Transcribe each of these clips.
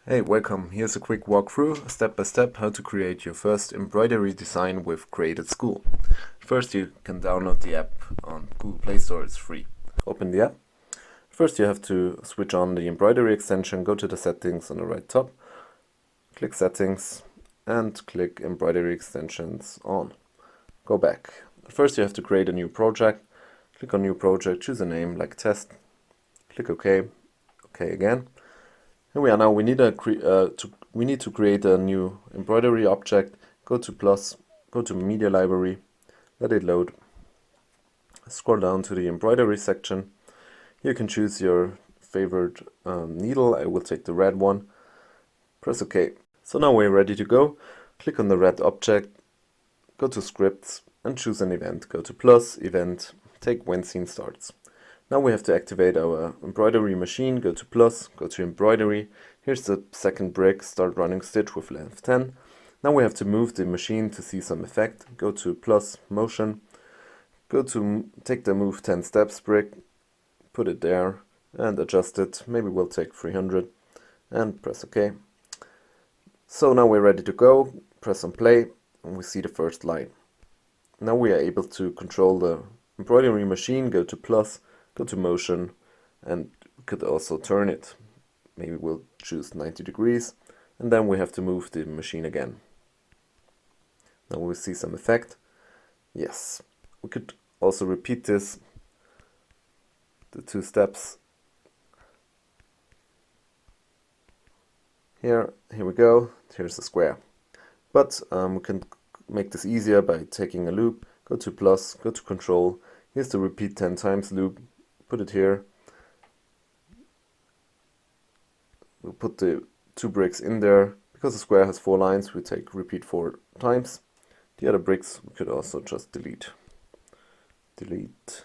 Hey, welcome. Here's a quick walkthrough, step by step, how to create your first embroidery design with Create at School. First, you can download the app on Google Play Store, it's free. Open the app. First, you have to switch on the embroidery extension, go to the settings on the right top, click settings, and click embroidery extensions on. Go back. First, you have to create a new project. Click on new project, choose a name like test, click OK, OK again. Here we are now. We need to create a new embroidery object. Go to plus, go to media library, let it load. Scroll down to the embroidery section. You can choose your favorite needle. I will take the red one. Press OK. So now we're ready to go. Click on the red object, go to scripts and choose an event. Go to plus, event, take when scene starts. Now we have to activate our embroidery machine. Go to plus, go to embroidery. Here's the second brick, start running stitch with length 10. Now we have to move the machine to see some effect. Go to plus, motion. Go to take the move 10 steps brick, put it there and adjust it. Maybe we'll take 300 and press OK. So now we're ready to go. Press on play and we see the first line. Now we are able to control the embroidery machine. Go to plus, go to motion, and we could also turn it. Maybe we'll choose 90 degrees, and then we have to move the machine again. Now we'll see some effect. Yes, we could also repeat this, the two steps. Here we go, here's the square. But we can make this easier by taking a loop. Go to plus, go to control. Here's the repeat 10 times loop. Put it here. We'll put the two bricks in there. Because the square has 4 lines, we take repeat 4 times. The other bricks we could also just delete. Delete.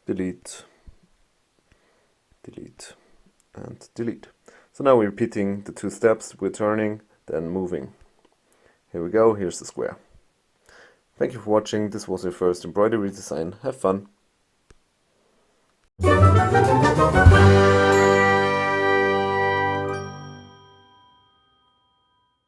Delete. Delete. And delete. So now we're repeating the 2 steps. We're turning, then moving. Here we go. Here's the square. Thank you for watching. This was your first embroidery design. Have fun!